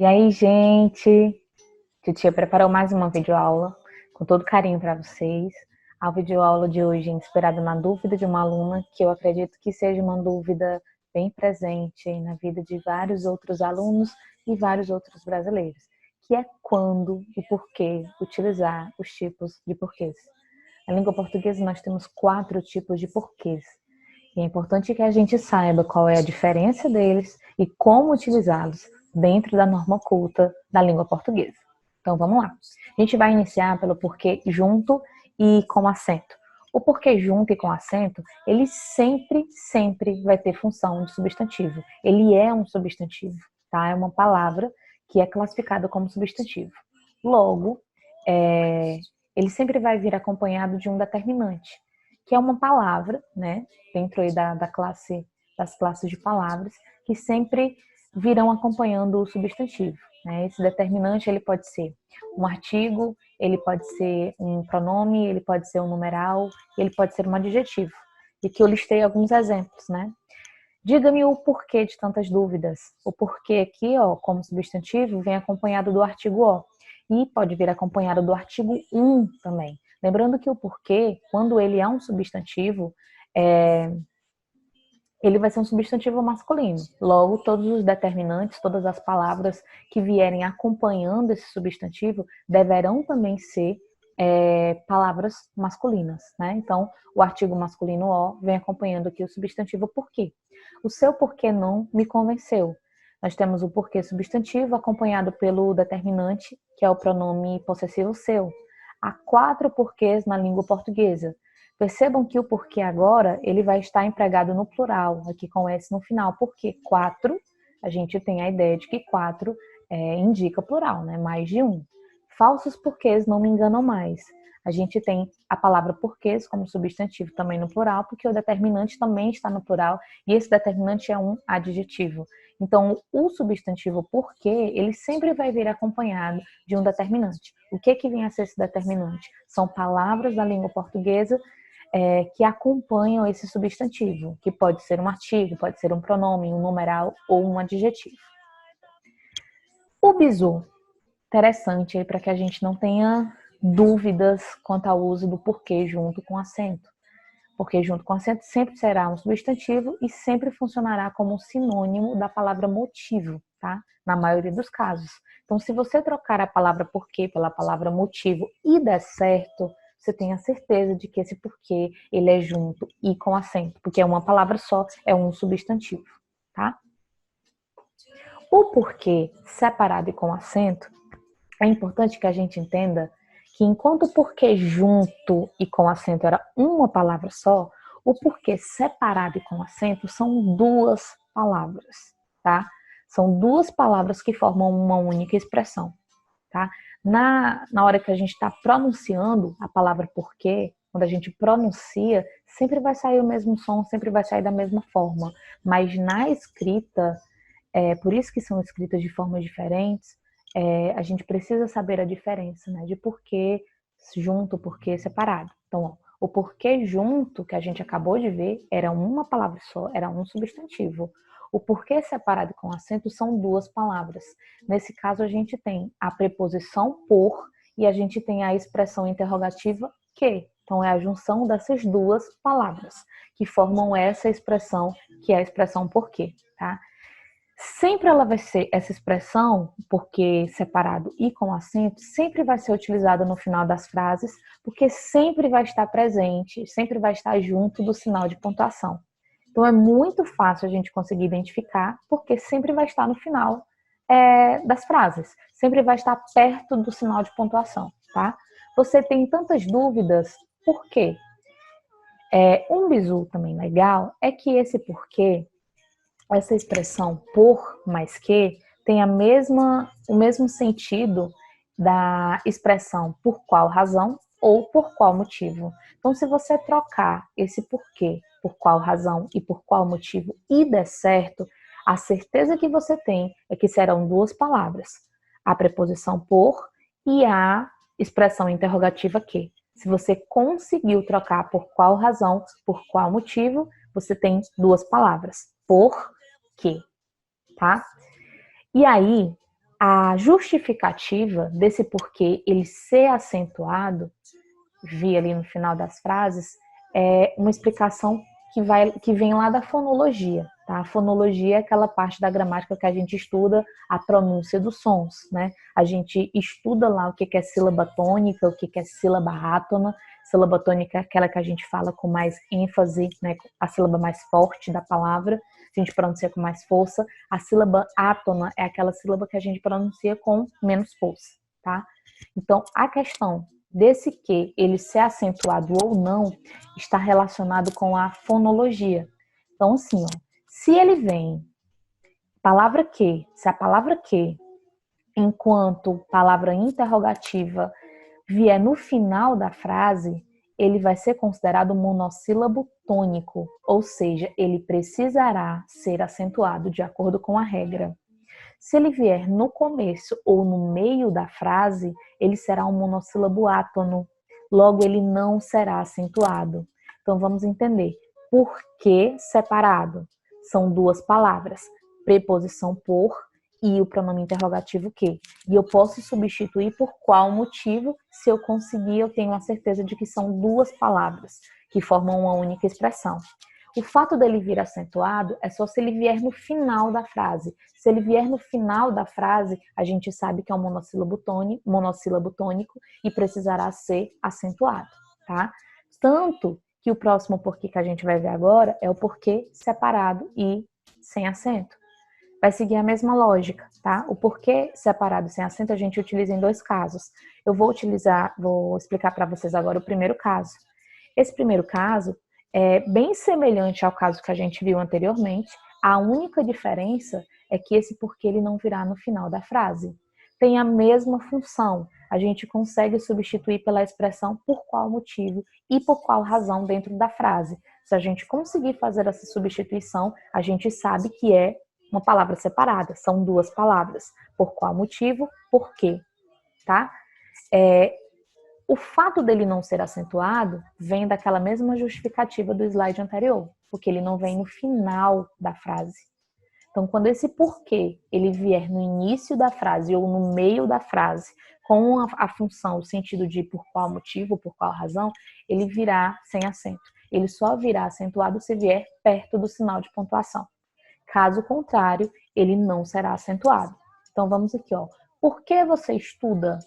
E aí, gente? Titia preparou mais uma videoaula com todo carinho para vocês. A videoaula de hoje é inspirada na dúvida de uma aluna, que eu acredito que seja uma dúvida bem presente na vida de vários outros alunos e vários outros brasileiros, que é quando e por que utilizar os tipos de porquês. Na língua portuguesa nós temos 4 tipos de porquês. E é importante que a gente saiba qual é a diferença deles e como utilizá-los dentro da norma culta da língua portuguesa. Então vamos lá. A gente vai iniciar pelo porquê junto e com acento. O porquê junto e com acento, ele sempre vai ter função de substantivo. Ele é um substantivo, tá? É uma palavra que é classificada como substantivo. Logo, ele sempre vai vir acompanhado de um determinante, que é uma palavra, né, dentro aí das classes de palavras, que sempre virão acompanhando o substantivo. Né? Esse determinante ele pode ser um artigo, ele pode ser um pronome, ele pode ser um numeral, ele pode ser um adjetivo. E aqui eu listei alguns exemplos, né? Diga-me o porquê de tantas dúvidas. O porquê aqui, ó, como substantivo, vem acompanhado do artigo o. E pode vir acompanhado do artigo um também. Lembrando que o porquê, quando ele é um substantivo, ele vai ser um substantivo masculino. Logo, todos os determinantes, todas as palavras que vierem acompanhando esse substantivo deverão também ser palavras masculinas, né? Então, o artigo masculino o vem acompanhando aqui o substantivo porquê. O seu porquê não me convenceu. Nós temos o porquê substantivo acompanhado pelo determinante, que é o pronome possessivo seu. Há 4 porquês na língua portuguesa. Percebam que o porquê agora, ele vai estar empregado no plural, aqui com S no final, porque 4, a gente tem a ideia de que 4 indica plural, né? Mais de um. Falsos porquês não me enganam mais. A gente tem a palavra porquês como substantivo também no plural, porque o determinante também está no plural, e esse determinante é um adjetivo. Então, o substantivo porquê, ele sempre vai vir acompanhado de um determinante. O que vem a ser esse determinante? São palavras da língua portuguesa que acompanham esse substantivo, que pode ser um artigo, pode ser um pronome, um numeral ou um adjetivo. O bizu, interessante aí para que a gente não tenha dúvidas quanto ao uso do porquê junto com acento. Porque junto com acento sempre será um substantivo e sempre funcionará como um sinônimo da palavra motivo, tá? Na maioria dos casos. Então, se você trocar a palavra porquê pela palavra motivo e der certo, você tem a certeza de que esse porquê ele é junto e com acento, porque é uma palavra só, é um substantivo, tá? O porquê separado e com acento, é importante que a gente entenda que enquanto o porquê junto e com acento era uma palavra só, o porquê separado e com acento são 2 palavras, tá? São 2 palavras que formam uma única expressão, tá? Na hora que a gente está pronunciando a palavra porquê, quando a gente pronuncia, sempre vai sair o mesmo som, sempre vai sair da mesma forma. Mas na escrita, por isso que são escritas de formas diferentes, a gente precisa saber a diferença, né? De porquê junto, porquê separado. Então, ó, o porquê junto, que a gente acabou de ver, era uma palavra só, era um substantivo. O porquê separado com acento são 2 palavras. Nesse caso, a gente tem a preposição por e a gente tem a expressão interrogativa que. Então, é a junção dessas 2 palavras que formam essa expressão, que é a expressão porquê, tá? Sempre ela vai ser, essa expressão, porque separado e com acento, sempre vai ser utilizada no final das frases, porque sempre vai estar presente, sempre vai estar junto do sinal de pontuação. Então é muito fácil a gente conseguir identificar, porque sempre vai estar no final das frases, sempre vai estar perto do sinal de pontuação, tá? Você tem tantas dúvidas, por quê? Um bizu também legal é que esse porquê, essa expressão por mais que tem o mesmo sentido da expressão por qual razão ou por qual motivo. Então, se você trocar esse porquê, por qual razão e por qual motivo e der certo, a certeza que você tem é que serão 2 palavras, a preposição por e a expressão interrogativa que. Se você conseguiu trocar por qual razão, por qual motivo, você tem 2 palavras, por que, tá? E aí, A justificativa desse porquê ele ser acentuado, vi ali no final das frases, é uma explicação que vem lá da fonologia. Tá? A fonologia é aquela parte da gramática que a gente estuda a pronúncia dos sons. Né? A gente estuda lá o que é sílaba tônica, o que é sílaba átona. Sílaba tônica é aquela que a gente fala com mais ênfase, né? A sílaba mais forte da palavra, a gente pronuncia com mais força. A sílaba átona é aquela sílaba que a gente pronuncia com menos força. Tá? Então, a questão desse que ele ser acentuado ou não está relacionado com a fonologia. Então, assim, ó, se ele vem palavra que, se a palavra que, enquanto palavra interrogativa, vier no final da frase, ele vai ser considerado monossílabo tônico, ou seja, ele precisará ser acentuado de acordo com a regra. Se ele vier no começo ou no meio da frase, ele será um monossílabo átono, logo ele não será acentuado. Então vamos entender. Por que separado? São duas palavras, preposição por e o pronome interrogativo que. E eu posso substituir por qual motivo? Se eu conseguir, eu tenho a certeza de que são duas palavras que formam uma única expressão. O fato dele vir acentuado é só se ele vier no final da frase. Se ele vier no final da frase, a gente sabe que é um monossílabo tônico e precisará ser acentuado, tá? Tanto que o próximo porquê que a gente vai ver agora é o porquê separado e sem acento. Vai seguir a mesma lógica, tá? O porquê separado e sem acento a gente utiliza em dois casos. Eu vou explicar para vocês agora o primeiro caso. Esse primeiro caso é bem semelhante ao caso que a gente viu anteriormente. A única diferença é que esse porquê ele não virá no final da frase. Tem a mesma função. A gente consegue substituir pela expressão por qual motivo e por qual razão dentro da frase. Se a gente conseguir fazer essa substituição, a gente sabe que é uma palavra separada. São duas palavras. Por qual motivo? Por quê? Tá? O fato dele não ser acentuado vem daquela mesma justificativa do slide anterior, porque ele não vem no final da frase. Então, quando esse porquê ele vier no início da frase ou no meio da frase, com a função, o sentido de por qual motivo, por qual razão, ele virá sem acento. Ele só virá acentuado se vier perto do sinal de pontuação. Caso contrário, ele não será acentuado. Então, vamos aqui, ó. Por que você estuda?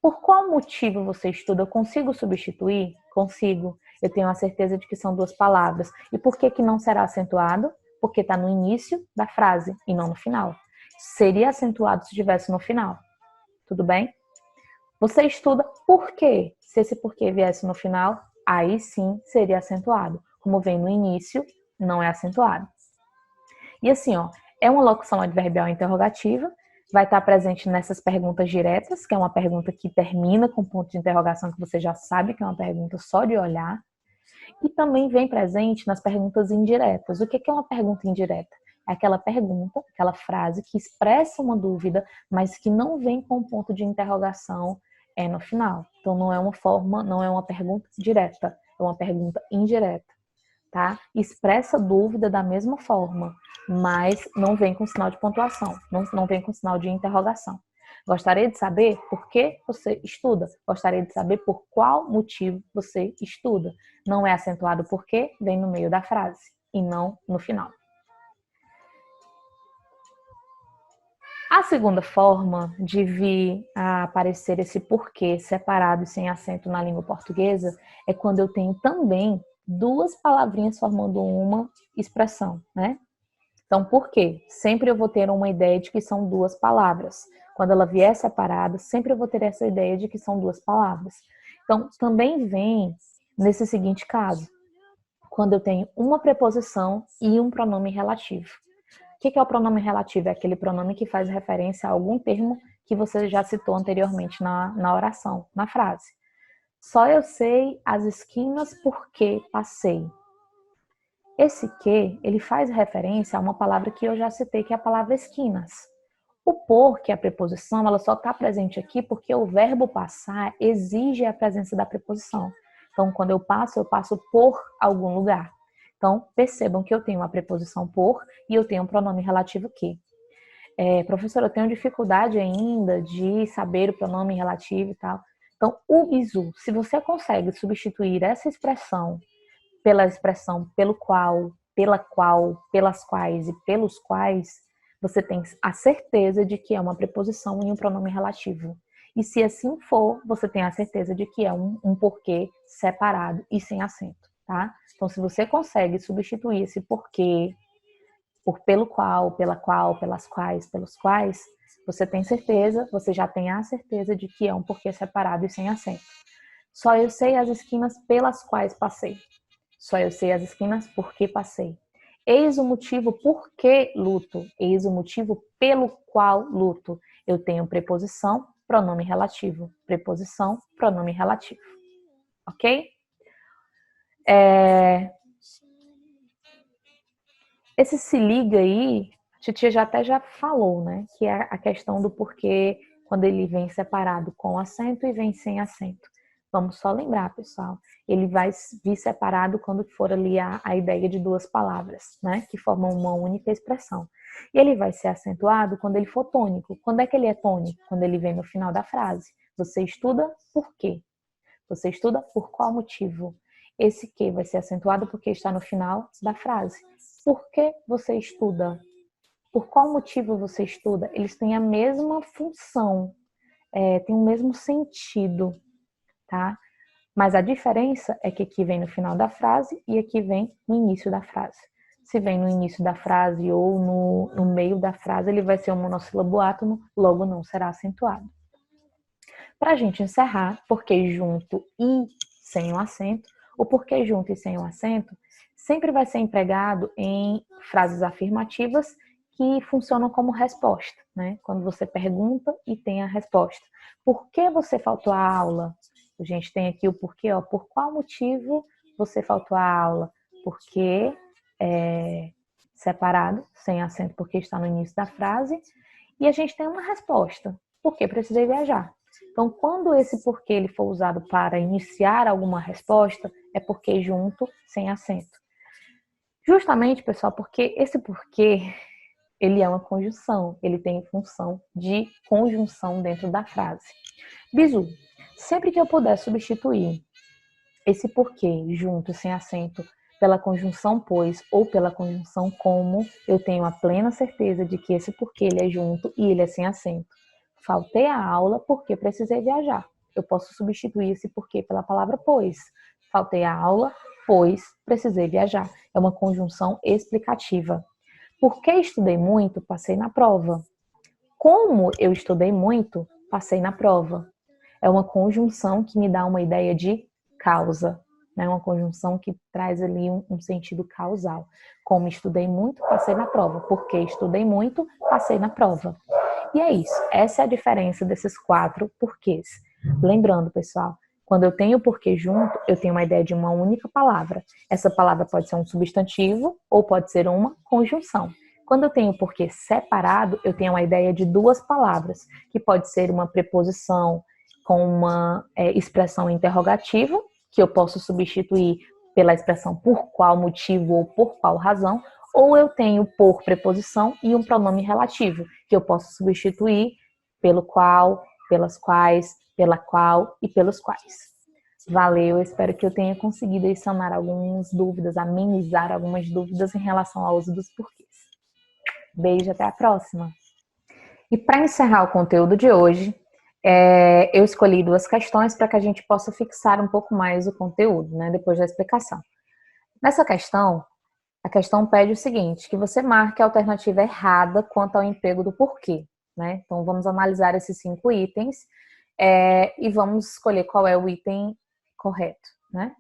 Por qual motivo você estuda? Eu consigo substituir? Consigo. Eu tenho a certeza de que são duas palavras. E por que não será acentuado? Porque está no início da frase e não no final. Seria acentuado se estivesse no final. Tudo bem? Você estuda por quê? Se esse porquê viesse no final, aí sim seria acentuado. Como vem no início, não é acentuado. E assim, ó, é uma locução adverbial interrogativa, vai estar presente nessas perguntas diretas, que é uma pergunta que termina com ponto de interrogação, que você já sabe que é uma pergunta só de olhar. E também vem presente nas perguntas indiretas. O que é uma pergunta indireta? É aquela pergunta, aquela frase que expressa uma dúvida, mas que não vem com ponto de interrogação no final. Então não é uma pergunta direta, é uma pergunta indireta. Tá? Expressa dúvida da mesma forma, mas não vem com sinal de pontuação, não vem com sinal de interrogação. Gostaria de saber por que você estuda? Gostaria de saber por qual motivo você estuda? Não é acentuado porque vem no meio da frase e não no final. A segunda forma de vir a aparecer esse porquê separado e sem acento na língua portuguesa é quando eu tenho também duas palavrinhas formando uma expressão, né? Então, por quê? Sempre eu vou ter uma ideia de que são duas palavras. Quando ela vier separada, sempre eu vou ter essa ideia de que são duas palavras. Então, também vem nesse seguinte caso, quando eu tenho uma preposição e um pronome relativo. O que é o pronome relativo? É aquele pronome que faz referência a algum termo que você já citou anteriormente na oração, na frase. Só eu sei as esquinas porque passei. Esse que, ele faz referência a uma palavra que eu já citei, que é a palavra esquinas. O por, que é a preposição, ela só está presente aqui porque o verbo passar exige a presença da preposição. Então, quando eu passo por algum lugar. Então, percebam que eu tenho uma preposição por e eu tenho um pronome relativo que. Professora, eu tenho dificuldade ainda de saber o pronome relativo e tal. Então, o bizu, se você consegue substituir essa expressão pela expressão pelo qual, pela qual, pelas quais e pelos quais, você tem a certeza de que é uma preposição e um pronome relativo. E se assim for, você tem a certeza de que é um porquê separado e sem acento, tá? Então, se você consegue substituir esse porquê por pelo qual, pela qual, pelas quais, pelos quais, você tem certeza, você já tem a certeza de que é um porquê separado e sem acento. Só eu sei as esquinas pelas quais passei. Só eu sei as esquinas porque passei. Eis o motivo por que luto. Eis o motivo pelo qual luto. Eu tenho preposição, pronome relativo. Preposição, pronome relativo. Ok? Esse se liga aí, a titia já falou, né? Que é a questão do porquê quando ele vem separado com acento e vem sem acento. Vamos só lembrar, pessoal. Ele vai vir separado quando for ali a ideia de duas palavras, né? Que formam uma única expressão. E ele vai ser acentuado quando ele for tônico. Quando é que ele é tônico? Quando ele vem no final da frase. Você estuda por quê? Você estuda por qual motivo? Esse que vai ser acentuado porque está no final da frase. Por que você estuda? Por qual motivo você estuda? Eles têm a mesma função, têm o mesmo sentido, tá? Mas a diferença é que aqui vem no final da frase e aqui vem no início da frase. Se vem no início da frase ou no meio da frase, ele vai ser um monossílabo átono, logo não será acentuado. Para a gente encerrar, porque junto e sem o acento, o porquê junto e sem o acento sempre vai ser empregado em frases afirmativas que funcionam como resposta, né? Quando você pergunta e tem a resposta. Por que você faltou à aula? A gente tem aqui o porquê, ó. Por qual motivo você faltou à aula? Porque separado, sem acento, porque está no início da frase. E a gente tem uma resposta. Por que precisei viajar? Então, quando esse porquê ele for usado para iniciar alguma resposta, é porquê junto, sem acento. Justamente, pessoal, porque esse porquê, ele é uma conjunção, ele tem função de conjunção dentro da frase. Bizu, sempre que eu puder substituir esse porquê junto, sem acento, pela conjunção pois ou pela conjunção como, eu tenho a plena certeza de que esse porquê ele é junto e ele é sem acento. Faltei a aula porque precisei viajar. Eu posso substituir esse porquê pela palavra pois. Faltei a aula, pois precisei viajar. É uma conjunção explicativa. Porque estudei muito, passei na prova. Como eu estudei muito, passei na prova. É uma conjunção que me dá uma ideia de causa. É uma conjunção que traz ali um sentido causal. Como estudei muito, passei na prova. Porque estudei muito, passei na prova. E é isso. Essa é a diferença desses 4 porquês. Lembrando, pessoal, quando eu tenho porquê junto, eu tenho uma ideia de uma única palavra. Essa palavra pode ser um substantivo ou pode ser uma conjunção. Quando eu tenho porquê separado, eu tenho uma ideia de 2 palavras, que pode ser uma preposição com uma expressão interrogativa, que eu posso substituir pela expressão por qual motivo ou por qual razão, ou eu tenho por preposição e um pronome relativo, que eu posso substituir pelo qual, pelas quais, pela qual e pelos quais. Valeu, eu espero que eu tenha conseguido sanar algumas dúvidas, amenizar algumas dúvidas em relação ao uso dos porquês. Beijo, até a próxima! E para encerrar o conteúdo de hoje, eu escolhi 2 questões para que a gente possa fixar um pouco mais o conteúdo, né, depois da explicação. Nessa questão, a questão pede o seguinte, que você marque a alternativa errada quanto ao emprego do porquê, né? Então, vamos analisar esses 5 itens e vamos escolher qual é o item correto, né?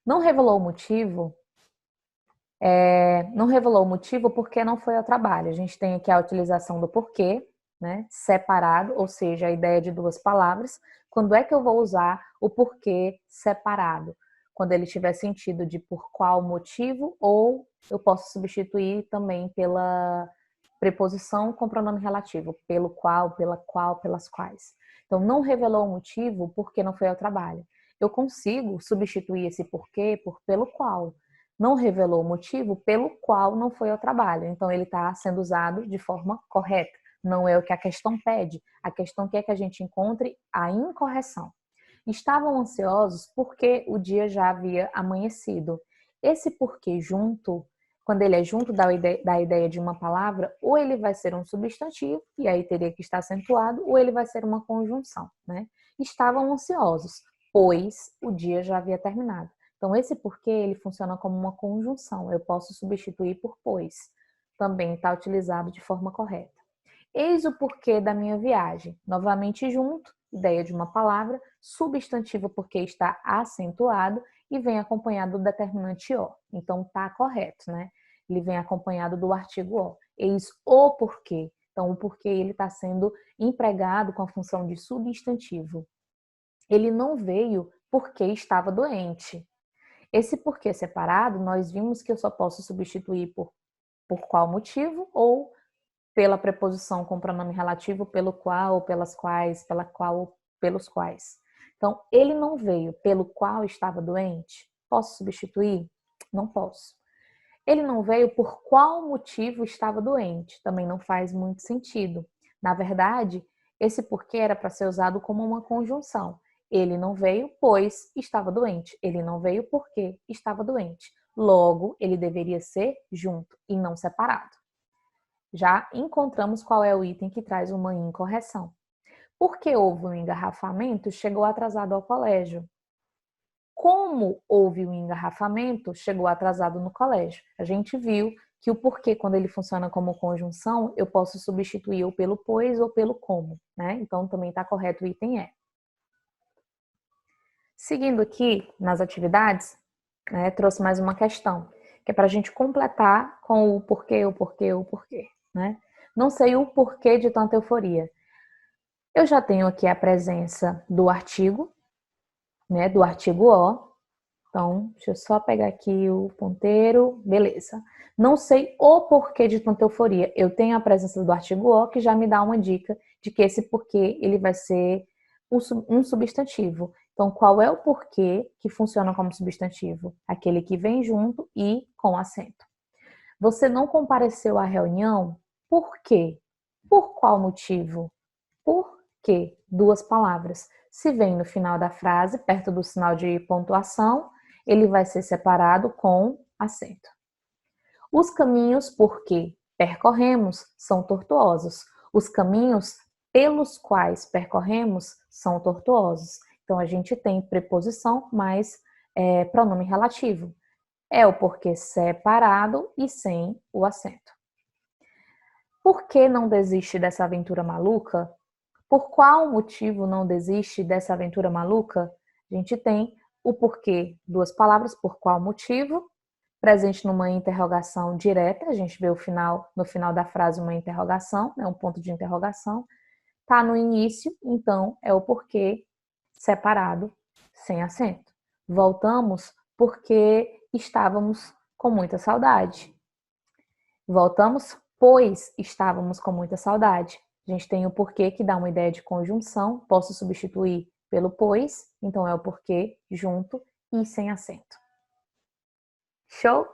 Não revelou o motivo, porque não foi ao trabalho. A gente tem aqui a utilização do porquê, né? Separado, ou seja, a ideia de 2 palavras. Quando é que eu vou usar o porquê separado? Quando ele tiver sentido de por qual motivo, ou eu posso substituir também pela preposição com pronome relativo, pelo qual, pela qual, pelas quais. Então, não revelou o motivo porque não foi ao trabalho. Eu consigo substituir esse porquê por pelo qual. não revelou o motivo pelo qual não foi ao trabalho. Então, ele está sendo usado de forma correta. Não é o que a questão pede. A questão quer que a gente encontre a incorreção. Estavam ansiosos porque o dia já havia amanhecido. Esse porque junto, quando ele é junto da ideia de uma palavra, ou ele vai ser um substantivo, e aí teria que estar acentuado, ou ele vai ser uma conjunção, né? Estavam ansiosos, pois o dia já havia terminado. Então, esse porquê, ele funciona como uma conjunção. Eu posso substituir por pois. Também está utilizado de forma correta. Eis o porquê da minha viagem. Novamente junto, ideia de uma palavra, substantivo porque está acentuado e vem acompanhado do determinante o. Então, está correto, né? Ele vem acompanhado do artigo o. Eis o porquê. Então, o porquê ele está sendo empregado com a função de substantivo. Ele não veio porque estava doente. Esse porquê separado, nós vimos que eu só posso substituir por qual motivo ou pela preposição com pronome relativo pelo qual, pelas quais, pela qual, pelos quais. Então, ele não veio pelo qual estava doente. Posso substituir? Não posso. Ele não veio por qual motivo estava doente. Também não faz muito sentido. Na verdade, esse porquê era para ser usado como uma conjunção. Ele não veio, pois estava doente. Ele não veio porque estava doente. Logo, ele deveria ser junto e não separado. Já encontramos qual é o item que traz uma incorreção. Porque houve um engarrafamento, chegou atrasado ao colégio. Como houve um engarrafamento, chegou atrasado no colégio. A gente viu que o porquê, quando ele funciona como conjunção, eu posso substituir ou pelo pois ou pelo como, né? Então também está correto o item é. Seguindo aqui nas atividades, né, trouxe mais uma questão, que é para a gente completar com o porquê, o porquê, o porquê, né? Não sei o porquê de tanta euforia. Eu já tenho aqui a presença do artigo, né, do artigo o. Então, deixa eu só pegar aqui o ponteiro, beleza. Não sei o porquê de tanta euforia. Eu tenho a presença do artigo o, que já me dá uma dica de que esse porquê ele vai ser um substantivo. Então, qual é o porquê que funciona como substantivo? Aquele que vem junto e com acento. Você não compareceu à reunião por quê? Por qual motivo? Por quê? Duas palavras. Se vem no final da frase, perto do sinal de pontuação, ele vai ser separado com acento. Os caminhos por que percorremos são tortuosos. Os caminhos pelos quais percorremos são tortuosos. Então, a gente tem preposição mais pronome relativo. É o porquê separado e sem o acento. Por que não desiste dessa aventura maluca? Por qual motivo não desiste dessa aventura maluca? A gente tem o porquê, duas palavras, por qual motivo, presente numa interrogação direta, a gente vê no final da frase uma interrogação, né, um ponto de interrogação. Tá no início, então é o porquê separado, sem acento. Voltamos porque estávamos com muita saudade. Voltamos, pois estávamos com muita saudade. A gente tem o porquê que dá uma ideia de conjunção. Posso substituir pelo pois, então é o porquê junto e sem acento. Show?